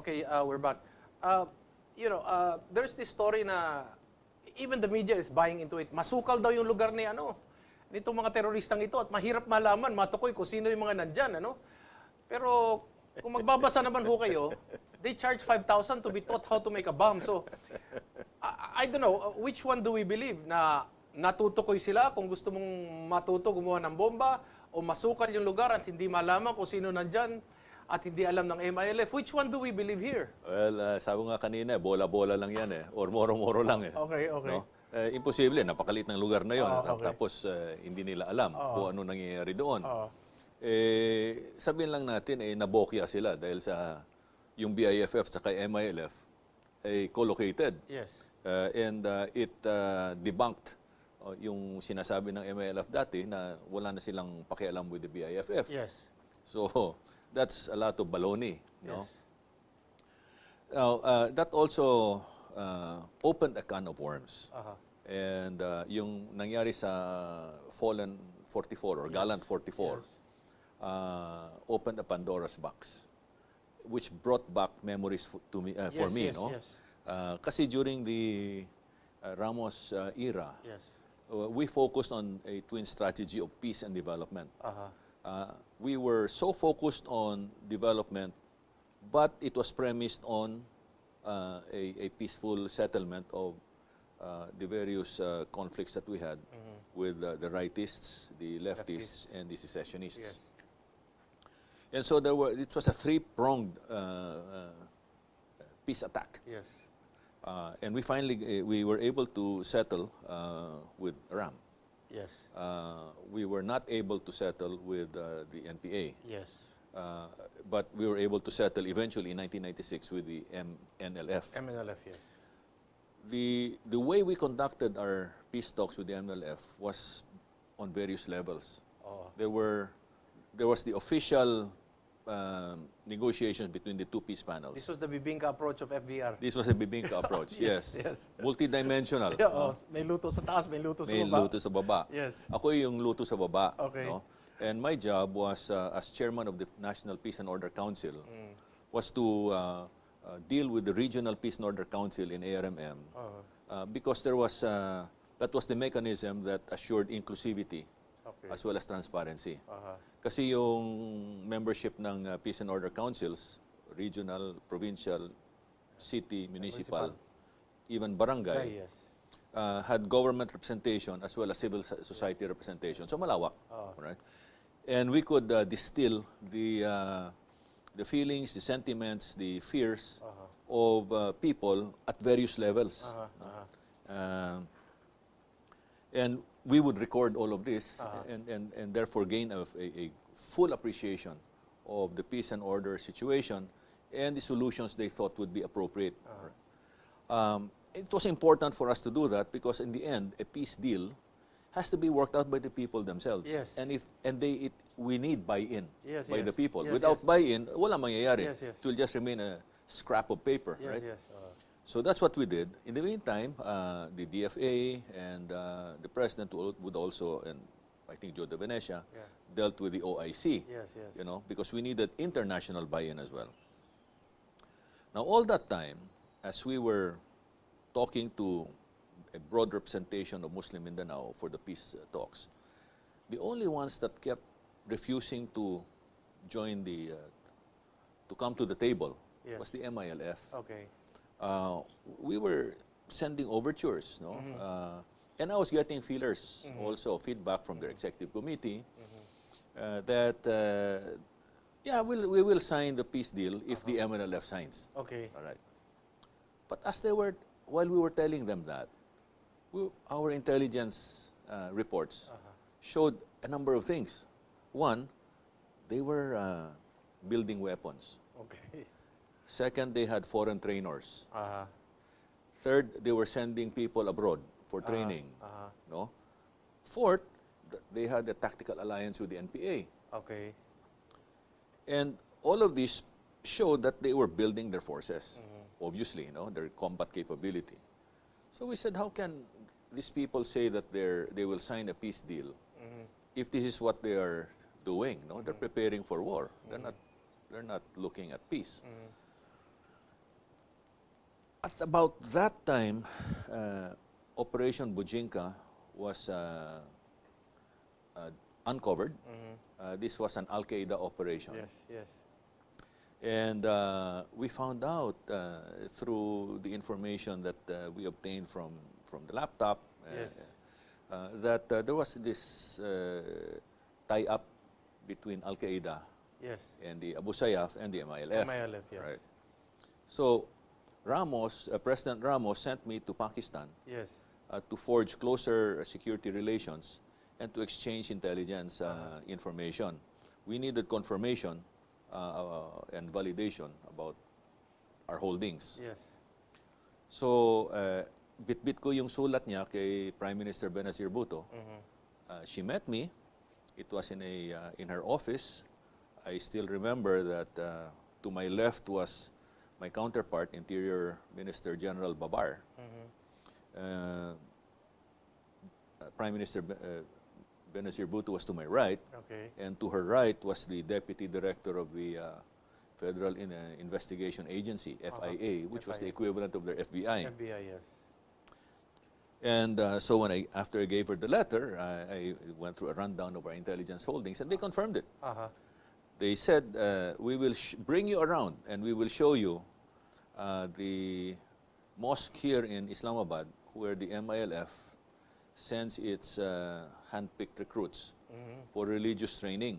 Okay, we're back. There's this story na even the media is buying into it. Masukal daw yung lugar ni nitong mga teroristang ito at mahirap malaman, matukoy kung sino yung mga nandyan, Pero kung magbabasa naman ho kayo, they charge 5,000 to be taught how to make a bomb. So, I don't know, which one do we believe? Na natutukoy sila kung gusto mong matuto gumawa ng bomba o masukal yung lugar at hindi malaman kung sino nandyan at hindi alam ng MILF. Which one do we believe here? Well, sabi nga kanina, bola-bola lang yan or moro-moro lang Okay. No? Imposible, napakalit ng lugar na yon. Okay. Tapos hindi nila alam kung ano nangyayari doon. Sabihin lang natin, nabokya sila dahil sa yung BIFF sa MILF ay co-located. Yes. And it debunked yung sinasabi ng MILF dati na wala na silang pakialam with the BIFF. Yes. So, that's a lot of baloney. No? Yes. Now, that also opened a can of worms. And yung nangyari sa Fallen 44 or Gallant 44 opened a Pandora's box, which brought back memories to me, for me. Yes. Kasi during the Ramos era, we focused on a twin strategy of peace and development. We were so focused on development, but it was premised on a peaceful settlement of the various conflicts that we had with the rightists, the leftists, and the secessionists. And so it was a three-pronged peace attack. Yes. And we were able to settle with RAM. Yes. We were not able to settle with the NPA. Yes. But we were able to settle eventually in 1996 with the MNLF. MNLF, yes. The way we conducted our peace talks with the MNLF was on various levels. There was the official negotiations between the two peace panels. This was the Bibingka approach of FVR. This was a Bibingka approach, yes. Multidimensional. Multidimensional. May luto sa taas, may luto sa baba. May luto sa baba. Yes. Ako yung luto sa baba. Okay. No? And my job was, as chairman of the National Peace and Order Council, was to deal with the Regional Peace and Order Council in ARMM because there was, that was the mechanism that assured inclusivity as well as transparency. Kasi yung membership ng Peace and Order Councils, regional, provincial, city, municipal, even barangay, had government representation as well as civil society representation. So malawak. Right? And we could distill the feelings, the sentiments, the fears of people at various levels. And we would record all of this and therefore gain a full appreciation of the peace and order situation and the solutions they thought would be appropriate. It was important for us to do that because in the end, a peace deal has to be worked out by the people themselves. Yes. And we need buy-in by the people. Yes, Without buy-in, wala mangyayari. Yes. It will just remain a scrap of paper, right? Yes. So that's what we did. In the meantime, the DFA and the president would also, and I think Joe de Venecia, dealt with the OIC. Yes. Because we needed international buy-in as well. Now, all that time, as we were talking to a broad representation of Muslim Mindanao for the peace talks, the only ones that kept refusing to join to come to the table was the MILF. Okay. We were sending overtures, and I was getting feelers, also feedback from the executive committee that, we will sign the peace deal if the MNLF signs. Okay. All right. But while we were telling them that, our intelligence reports showed a number of things. One, they were building weapons. Okay. Second, they had foreign trainers. Third, they were sending people abroad for training. No? Fourth, they had a tactical alliance with the NPA. Okay. And all of this showed that they were building their forces, obviously, their combat capability. So we said, how can these people say that they will sign a peace deal if this is what they are doing? No, they're preparing for war. They're not looking at peace. At about that time, Operation Bujinka was uncovered. This was an Al-Qaeda operation. Yes, yes. And we found out through the information that we obtained from the laptop Yes. that there was this tie-up between Al-Qaeda Yes. and the Abu Sayyaf and the MILF. MILF, yes. Right. So President Ramos sent me to Pakistan Yes. to forge closer security relations and to exchange intelligence information. We needed confirmation and validation about our holdings. Yes. So, bit-bit ko yung sulat niya kay Prime Minister Benazir Bhutto. She met me. It was in her office. I still remember that to my left was my counterpart, Interior Minister General Babar. Prime Minister Benazir Bhutto was to my right, Okay. and to her right was the Deputy Director of the Federal Investigation Agency, FIA, which was the FIA. equivalent of their FBI. FBI, yes. And so after I gave her the letter, I went through a rundown of our intelligence holdings, and they confirmed it. They said, we will bring you around, and we will show you the mosque here in Islamabad, where the MILF sends its hand-picked recruits for religious training.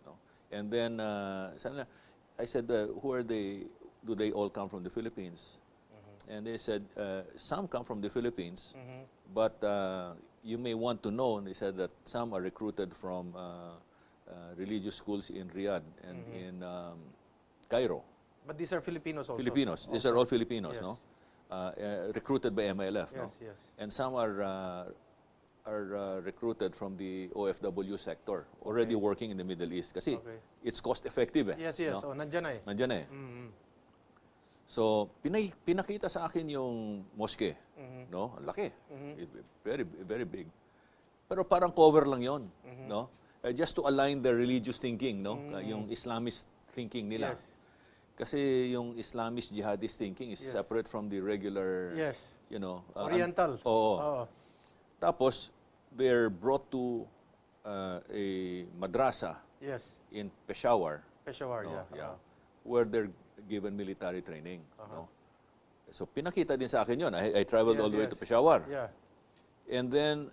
No? And then I said, who are they? Do they all come from the Philippines? And they said, some come from the Philippines, but you may want to know, and they said that some are recruited from religious schools in Riyadh and in Cairo. But these are Filipinos also. Filipinos. These are all Filipinos, Yes. no? Recruited by MILF, no? Yes, yes. And some are recruited from the OFW sector, already working in the Middle East. Kasi Okay. it's cost-effective, eh. Yes, yes. no? Oh, nandyan na eh. Nandyan na eh. So, pinakita sa akin yung mosque, no? Ang laki. Very, very big. Pero parang cover lang yon, no? Just to align the religious thinking, no? Yung Islamist thinking nila. Yes. Kasi yung Islamist jihadist thinking is separate from the regular, Yes. you know. Oriental. Oo. Oo. Tapos, they're brought to a madrasa Yes. in Peshawar, Peshawar, no? yeah. Where they're given military training. No? So, pinakita din sa akin yun. I traveled all the way to Peshawar. Yeah. And then,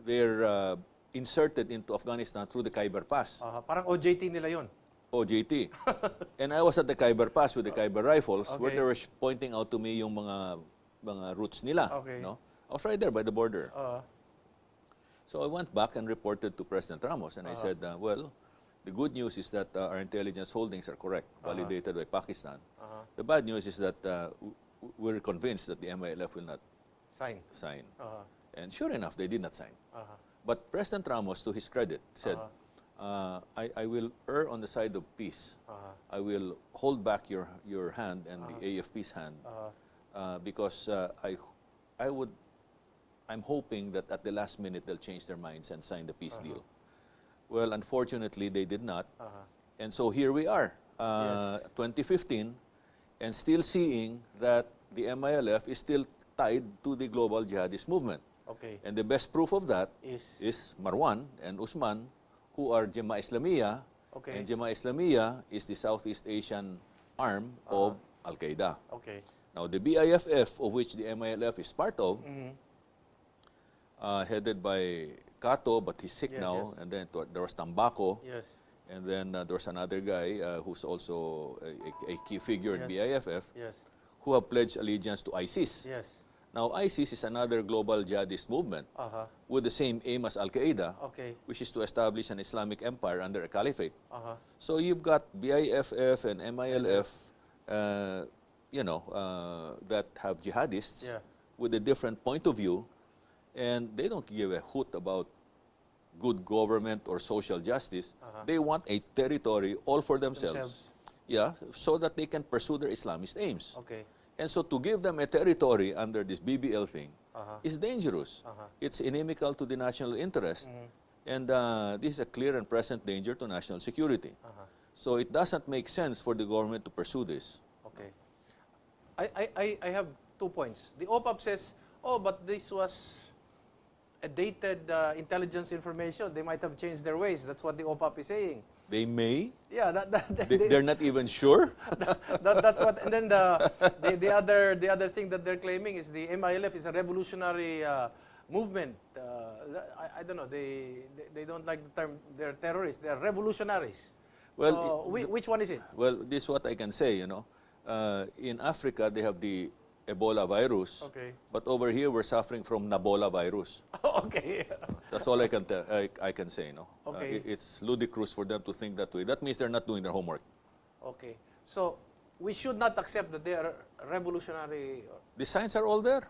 they're inserted into Afghanistan through the Khyber Pass, Parang OJT nila yun. OJT. And I was at the Khyber Pass with the Khyber Rifles where Okay. they were pointing out to me yung mga routes nila. Okay. No? I was right there by the border. So I went back and reported to President Ramos, and I said, well, the good news is that our intelligence holdings are correct, validated by Pakistan. The bad news is that we're convinced that the MILF will not sign. And sure enough, they did not sign. But President Ramos, to his credit, said, I will err on the side of peace. I will hold back your hand and the AFP's hand because I'm hoping that at the last minute they'll change their minds and sign the peace deal. Well, unfortunately, they did not. And so here we are, 2015, and still seeing that the MILF is still tied to the global jihadist movement. Okay. And the best proof of that Is? is Marwan and Usman, who are Jemaah Islamiyah. Okay. And Jemaah Islamiyah is the Southeast Asian arm of Al-Qaeda. Okay. Now, the BIFF, of which the MILF is part of, headed by Kato, but he's sick now, and then there was Tambako, Yes. and then there was another guy who's also a key figure in BIFF, Yes. who have pledged allegiance to ISIS. Yes. Now, ISIS is another global jihadist movement with the same aim as Al-Qaeda, Okay. which is to establish an Islamic empire under a caliphate. Uh-huh. So you've got BIFF and MILF, that have jihadists with a different point of view, and they don't give a hoot about good government or social justice. They want a territory all for themselves. Yeah, so that they can pursue their Islamist aims. Okay. And so to give them a territory under this BBL thing is dangerous. It's inimical to the national interest. And this is a clear and present danger to national security. So it doesn't make sense for the government to pursue this. Okay. I have 2 points. The OPAP says, oh, but this was a dated intelligence information. They might have changed their ways. That's what the OPAP is saying. They may. Yeah, They're not even sure. that's what. And then the other thing that they're claiming is the MILF is a revolutionary movement. I don't know. They don't like the term. They're terrorists. They're revolutionaries. Well, so which one is it? Well, this is what I can say. In Africa they have the Ebola virus. Okay. But over here we're suffering from Nabola virus. Okay. That's all I can tell. I can say. Okay. It's ludicrous for them to think that way. That means they're not doing their homework. Okay. So we should not accept that they are revolutionary. The signs are all there.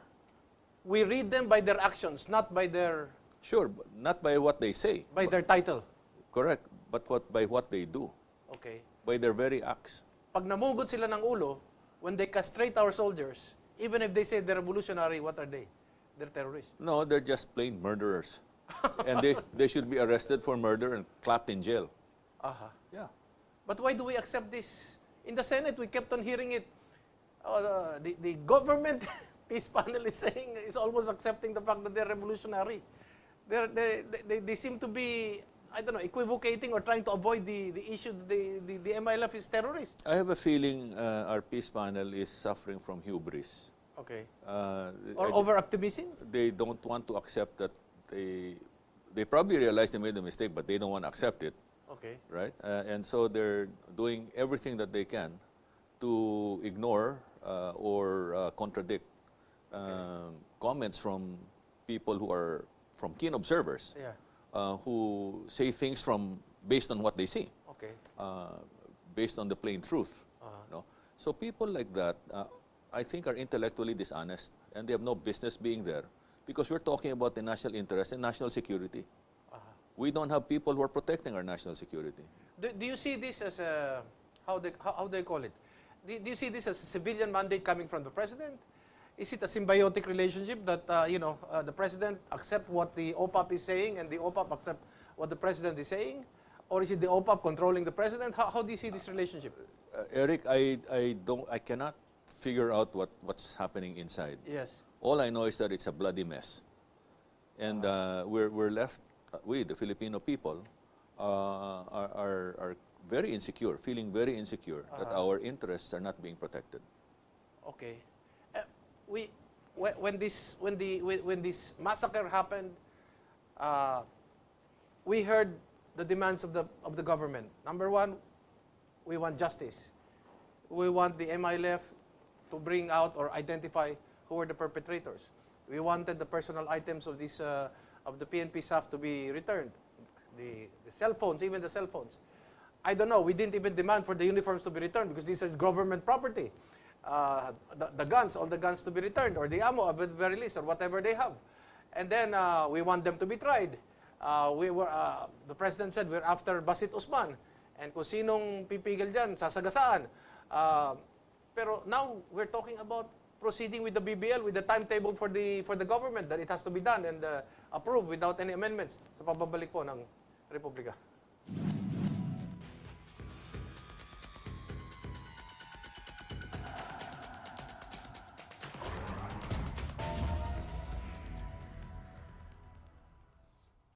We read them by their actions, not by their Sure, but not by what they say. their title. Correct. But by what they do. Okay. By their very acts. Pag namugod sila ng ulo, when they castrate our soldiers, even if they say they're revolutionary, what are they? They're terrorists. No, they're just plain murderers. And they should be arrested for murder and clapped in jail. Aha. Yeah. But why do we accept this? In the Senate, we kept on hearing it. The government peace panel is saying, is almost accepting the fact that they're revolutionary. They seem to be, I don't know, equivocating or trying to avoid the issue that the MILF is terrorist. I have a feeling our peace panel is suffering from hubris. Okay. Or over-optimism? They don't want to accept that they probably realize they made a mistake, but they don't want to accept it, Okay. right? And so they're doing everything that they can to ignore or contradict comments from people who are from keen observers, Yeah. who say things based on what they see, Okay. based on the plain truth. Uh-huh. So people like that, I think, are intellectually dishonest, and they have no business being there, because we're talking about the national interest and national security. We don't have people who are protecting our national security. Do you see this as a, how do they call it? Do you see this as a civilian mandate coming from the president? Is it a symbiotic relationship that, the president accept what the OPAP is saying and the OPAP accept what the president is saying? Or is it the OPAP controlling the president? How do you see this relationship? Eric, I cannot figure out what's happening inside. Yes. All I know is that it's a bloody mess. And we're left, we, the Filipino people, are very insecure, feeling very insecure that our interests are not being protected. Okay. When this massacre happened, we heard the demands of the government. Number one, we want justice. We want the MILF to bring out or identify who were the perpetrators. We wanted the personal items of this of the PNP staff to be returned. The cell phones, even the cell phones. I don't know. We didn't even demand for the uniforms to be returned because these are government property. The guns, all the guns to be returned, or the ammo at the very least, or whatever they have. And then we want them to be tried. The president said we're after Basit Usman. And kung sinong pipigil dyan, sasagasaan. Pero now we're talking about proceeding with the BBL with the timetable for the government that it has to be done and approved without any amendments sa pababalik po ng Republika.